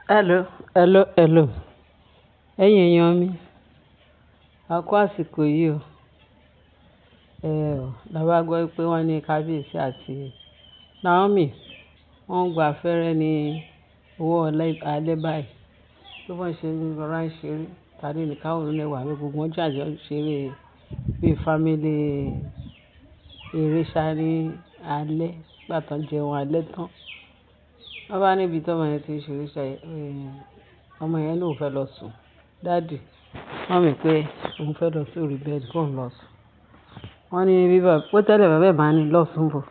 Hello, hello, hello. Ẹ̀yin èèyàn mi, a kú àsìkò yìí o. La bá gbọ́ pé wọ́n ní Kábíyèsí àti Naomi wọ́n ń gba afẹ́rẹ́ ní owó alẹ́ báyìí. Bí wọ́n ṣe ń rọra ń ṣeré, tàbí ní káwọn lẹ́wà pé gbogbo wọn jàjọ ń ṣeré bíi family eré ṣá ní alẹ́, nígbà tó ń jẹun alẹ́ tán. Wọ́n bá níbi tí ọmọ yẹn ti ń ṣeré ṣá, ọmọ yẹn ló fẹ́ lọ sùn. Daddy, wọ́n mọ̀ pé òun fẹ́ lọ sí orí bẹ́ẹ̀dì kó ń lọ sùn. Wọ́n ní bíbá pé tẹ́lẹ̀ bàbá ẹ̀ máa ní lọ sùn bọ̀.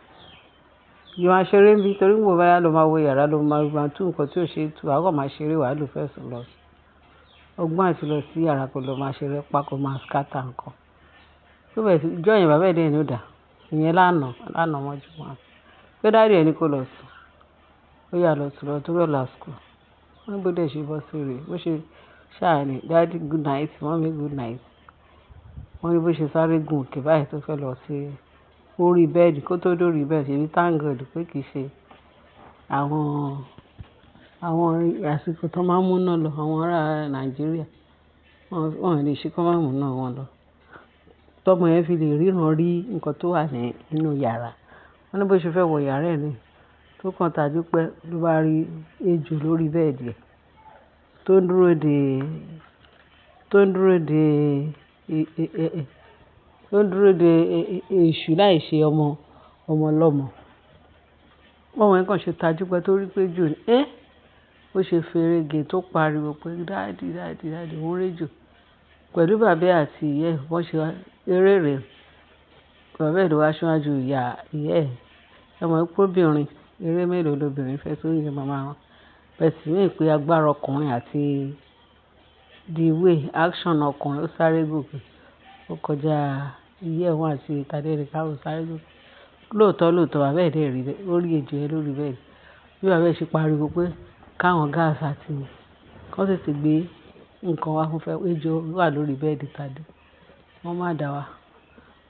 Yóò máa ṣeré níbi torí gbogbo báyà ló máa wo yàrá ló máa tú nǹkan tí ò ṣe é tú. Àwọn máa ṣeré wàá ló fẹ́ sùn lọ sùn. Ọgbọ́n àti lọ sí yàrá kó lọ máa ṣeré pákó máa scatter nǹkan. Tó bẹ̀ sí ìjọ yẹn bàbá ẹ̀ dẹ̀ ní ó dà. Ìyẹn lánàá mọ́jú wọn. Pé daddy ẹ̀ ní kó lọ sùn. Ó yà lọ sùn lọ torí ọ̀la school. Wọ́n gbọ́dọ̀ ṣe bọ́ sí rẹ̀. Bó ṣe ṣáà ní daddy good night, mommy good night. Wọ́n ní bó ṣe sáré gun òkè báyìí tó fẹ́ lọ sí orí bẹ́ẹ̀dì kó tó dórí bẹ́ẹ̀dì ṣe ní thank God pé kì í ṣe àwọn àsìkò tó máa ń múná lọ àwọn ará Nàìjíríà. Wọ́n lè ṣe kó máa múná wọn lọ. Tọ́mọ yẹn fi lè ríran rí nǹkan tó wà nínú yàrá. Wọ́n ní bó ṣe fẹ́ wọ yàrá ẹ̀ ní tó kàn tàbí pé ló bá rí ejò lórí bẹ́ẹ̀dì ẹ̀ tó ń dúró de èṣù láì ṣe ọmọ lọ́mọ. Ọmọ yẹn kàn ṣe tajú pé tó rí pé ejò ní ó ṣe ferege tó pariwo pé daddy wọ́n rí ejò pẹ̀lú bàbá àti ìyá ẹ̀ wọ́n ṣe eré rẹ̀. Bàbá ẹ̀ ló wá ṣíwájú ìyá ẹ̀. Ọmọ ìpó obìnrin eré mélòó lobìnrin fẹ́ tó yẹ màmá wọn. Bẹ̀sì mí pé agbára ọkùnrin àti the way action ọkùnrin ó sáré gòkè. Ó kọjá ìyá wọn àti ìtàdé rẹ̀ káwọn sáré gòkè. Lóòótọ́ bàbá ẹ̀ dẹ̀ rí ó rí ejò yẹn lórí bẹ́ẹ̀dì. Bí bàbá ẹ̀ ṣe pariwo pé káwọn gáàsì àti kán tètè gbé nǹkan wá fún fẹ́ ejò wà lórí bẹ́ẹ̀dì tàdé. Wọ́n má dà wá.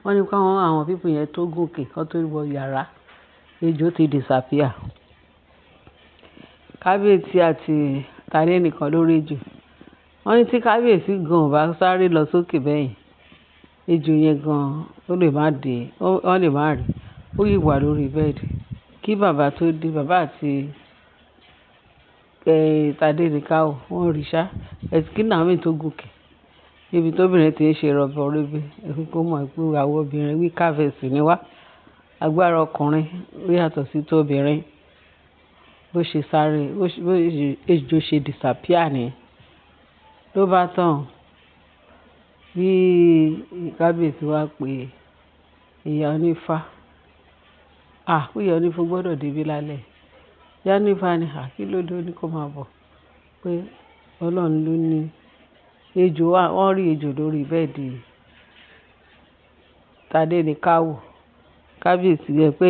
Wọ́n ní káwọn àwọn people yẹn tó gòkè kán tó wọ yàrá. Ejò ti disappear. Kábíyèsí àti tàdé nìkan lórí ejò. Wọ́n ní tí kábíyèsí gan bá sáré lọ sókè bẹ́yìn. Ejò yẹn gan ó lè má dé, wọ́n lè má rí. Ó yìí wà lórí bẹ́ẹ̀dì. Kí bàbá tó dé, bàbá àti tàdé nìkan wọ́n rí ṣá. Kí Naomi tó gòkè. Níbi tó obìnrin ti ń ṣe rọ̀bọ̀ rébé. Ẹ̀kú kó mọ̀ pé àwọn obìnrin wí káfẹ́sì ni wá. Agbára ọkùnrin ó yàtọ̀ sí tó obìnrin. Bó ṣe sáré, bó ejò ṣe disappear ni. Ló bá tán. Bí kábíyèsí wá pé ìyá onífá. Ó ìyá onífá gbọ́dọ̀ débí lálẹ́. Ìyá onífá ni kí ló dé ní kó máa bọ̀. Pé Ọlọ́run ló ní ejò wọ́n rí ejò lórí bẹ́ẹ̀dì tàdé nìkan wò. Kábíyèsí yẹ pé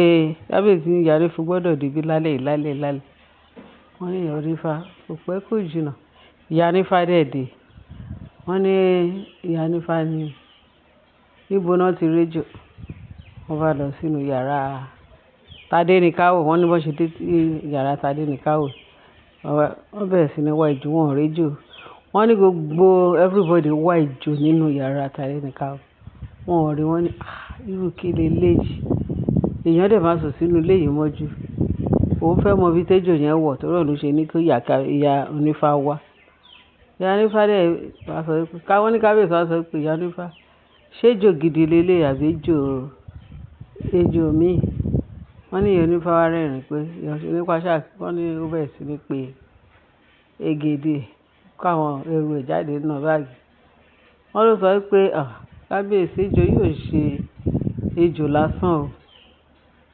kábíyèsí ìyá onífá gbọ́dọ̀ débí lálẹ́. Wọ́n ní ìyá onífá kò pẹ́ kò jìnnà. Ìyá onífá dẹ̀ dé. Wọ́n ní ìyá onífá ní níbo náà ti rí ejò. Wọ́n bá lọ sínú yàrá tàdé nìkan wò. Wọ́n ní bó ṣe dé yàrá tàdé nìkan wò. Wọ́n bẹ̀rẹ̀ sí ní wá ejò wọn ò rí ejò. Wọ́n ní gbogbo everybody wá ejò nínú yàrá tàdé nìkan wò. Wọn ò rí wọn ní irú kí lè léyìí. Èèyàn dẹ̀ máa sùn sínú ilé yìí mọ́jú. Òun fẹ́ mọ bí tẹ́jò yẹn wọ̀ torí òun ṣe ní kí ìyá onífá wá. Ìyá onífá dẹ̀ wá sọ pé káwọn ní kábíyèsí wá sọ pé ìyá onífá ṣé ejò gidi lélẹ̀ àbí ejò míì. Wọ́n ní ìyá onífá wá rẹ́rìn pé ìyá onífá ṣáà wọ́n ní ó bẹ̀rẹ̀ sí ní pé egede káwọn ẹrù ẹ̀ jáde nínú báàgì. Wọ́n ló sọ pé kábíyèsí ejò yóò ṣe ejò lásán o.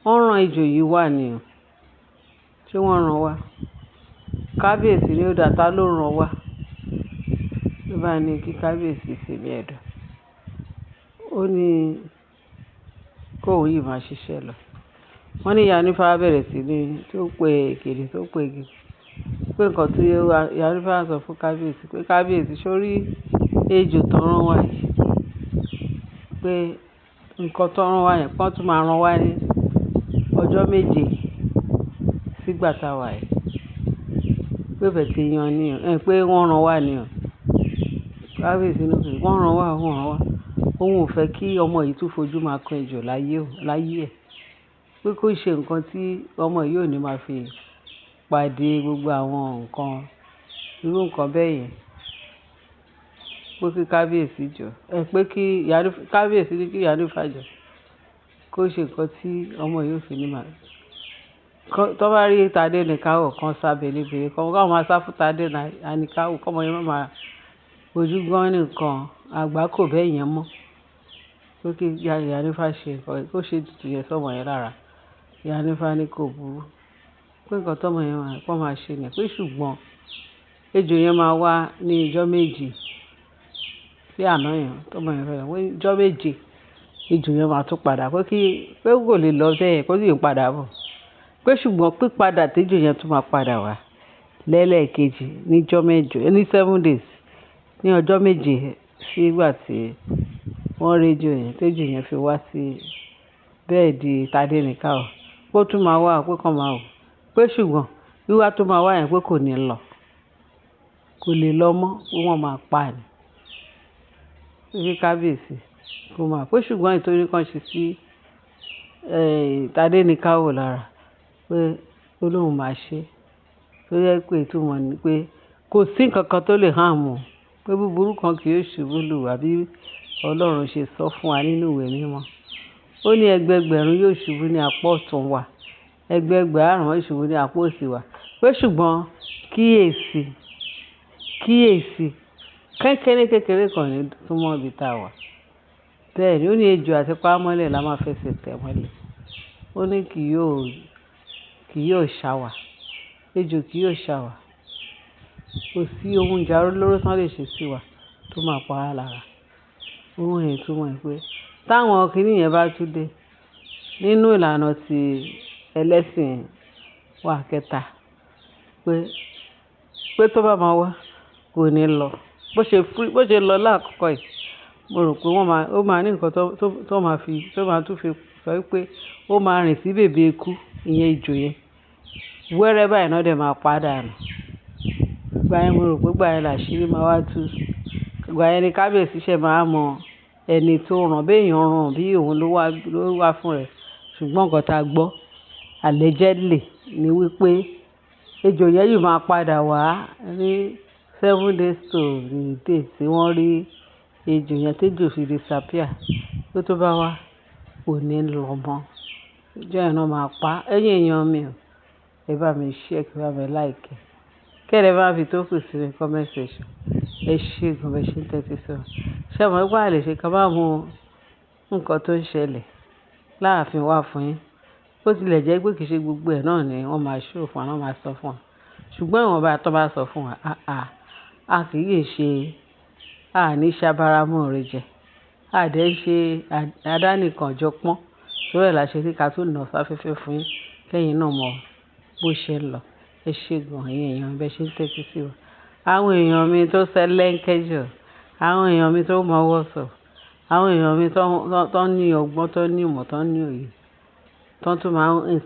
Wọ́n rán ejò yìí wà ni o. Ṣé wọ́n rán wá? Kábíyèsí ni ó dà ta ló rán wá. Ló bá ní kí kábíyèsí ṣe bí ẹ̀dọ̀. Ó ní kóun yìí máa ṣiṣẹ́ lọ. Wọ́n ní ìyá onífá bẹ̀rẹ̀ sí ní tó pe èkèlè pé nǹkan tí ìyá onífá sọ fún kábíyèsí pé kábíyèsí sórí ejò tó rán wá yìí. Pé nǹkan tó rán wá yẹn pọ́n tún máa rán wá ní ọjọ́ 7 sígbà táwa yìí. pé fẹ́ ti yan ni o pé wọ́n ràn wá ni o kábíyèsí ní pé wọ́n ràn wá òun ò fẹ́ kí ọmọ yìí tún fojú máa kan ejò láyé ẹ̀ pé kó ṣe nǹkan tí ọmọ yìí ò ní máa fi pàdé gbogbo àwọn nǹkan irú nǹkan bẹ́ẹ̀ yẹn pé kí kábíyèsí jọ pé kí kábíyèsí ní kí Ìyánífà jọ kó ṣe nǹkan tí ọmọ yìí ò fi ní máa tó bá rí Tadé Nìkáwò kan sábẹ́ níbèrè kan káwọn máa sá fún Tadé Nìkáwò kọ́mọ yẹn máa ojú gan nìkan àgbà kò bẹ́ẹ̀ yẹn mọ́ pé kí Ìyánífà ṣe nǹkan kó ṣe tutù yẹn sọ́mọ yẹn lára Ìyánífà ní kò burú pé nǹkan tọ́mọ yẹn máa ṣe nìyẹn pé ṣùgbọ́n ejò yẹn máa wá ní ijọ́ méjì sí àná yẹn tọ́mọ yẹn fẹ́ wọ́n ijọ́ méje ejò yẹn máa tún padà pé kò lè lọ bẹ́ẹ̀ kó sì ń padà bọ̀ pé ṣùgbọ́n pípadà tẹ́jò yẹn tún máa padà wá lẹ́lẹ́ẹ̀kejì níjọ́ mẹ́jọ ní 7 days ní ọjọ́ méje sígbà tí wọ́n rédíò yẹn tẹ́jò yẹn fi wá sí bẹ́ẹ̀dì Tadé Nìkáwò pé ó tún máa wá pé kàn máa wò pé ṣùgbọ́n wíwá tó máa wá yẹn pé kò ní lọ kò lè lọ mọ́ pé wọ́n máa pa ni pé kábíyèsí kò máa pé ṣùgbọ́n ìtorí kan ṣe sí Tadé Nìkáwò lára pé Ọlọ́run máa ṣe tó yẹ pé ìtumọ̀ ni pé kò sí nǹkan kan tó lè hàn mọ́ pé búburú kan kì yóò ṣubú lù wá bí Ọlọ́run ṣe sọ fún wa nínú ìwé mímọ́ ó ní ẹgbẹgbẹ̀rún yóò ṣubú ní apá ọ̀tún wa ẹgbẹgbẹ̀rún yóò ṣubú ní apá òsì wa pé ṣùgbọ́n kíyèsí kékeré kan ní túmọ̀ ibi tá a wà bẹ́ẹ̀ ni ó ní ejò àti pámọ́lẹ̀ la máa fẹsẹ̀ tẹ̀ mọ́lẹ̀ ó ní kì yóò ṣá wa ejò kì yóò ṣá wa kò sí ohun ìjà olóró tán lè ṣe sí wa tó máa pa á lára ohun yẹn túmọ̀ ẹ̀ pé táwọn kinní yẹn bá tún dé nínú ìlànà ti ẹlẹ́sìn wa kẹta pé tó bá máa wá kò ní lọ bó ṣe lọ láàkọ́kọ́ yìí mo rò pé ó máa ní nǹkan tó máa tún fi sọ pé ó máa rìn sí bèbè ikú ìyẹn ejò yẹn wẹ́rẹ́ báyìí náà dẹ̀ máa padà nù gbà yẹn mo rò pé gbà yẹn làṣírí máa wá tú gbà yẹn ni kábíyèsí ṣe máa mọ ẹni tó ràn béèyàn ràn bí òun ló wá fún rẹ̀ ṣùgbọ́n nǹkan tá a gbọ́ allegedly ni wípé ejò yẹn yìí máa padà wá ní 7 days to the day tí wọ́n rí ejò yẹn tẹ́jò fi disappear tó tó bá wá kò ní lọ mọ́ ìjọ yẹn náà máa pa ẹ̀yin èèyàn mi ò ẹ bá mi share kí bá mi like kẹ́lẹ́ bá fi tó kù sí ní comment section ẹ ṣe gan bẹ ṣe ń tẹ́tí sọ ṣé àwọn ẹgbẹ́ àlè ṣe ká bá mú nǹkan tó ń ṣẹlẹ̀ láàfin wá fún yín bó tilẹ̀ jẹ́ pé kì í ṣe gbogbo ẹ̀ náà ni wọ́n máa ṣó fún wa náà máa sọ fún wa ṣùgbọ́n ìwọ̀nba tó bá sọ fún wa a kì í ṣe àní ṣàbáramọ́ rẹ jẹ àdẹ́ ṣe àdánìkànjọ pọ́n sórí ẹ̀ la ṣe kíka tó nà sáfẹ́fẹ́ fún yín kẹ́yìn náà mọ bó ṣe ń lọ ẹ ṣe gan ẹ̀yin èèyàn bẹ́ẹ̀ ṣe ń tẹ́tí sí wa àwọn èèyàn mi tó ṣẹlẹ́ńkẹ́jọ àwọn èèyàn mi tó mọwọ́ sọ àwọn èèyàn mi tó ní ọgbọ́n tó ní ìmọ̀ tó ní òye tó tún máa ń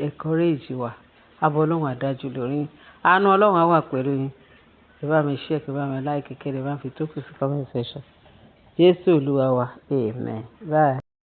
encourage wa abọ́ ọlọ́run àdájú lórí yín àánú ọlọ́run á wà pẹ̀lú yín ẹ bá mi share kí bá mi like kí ẹ bá fi tó kù sí comment section Jésù Olúwa wa amen bye.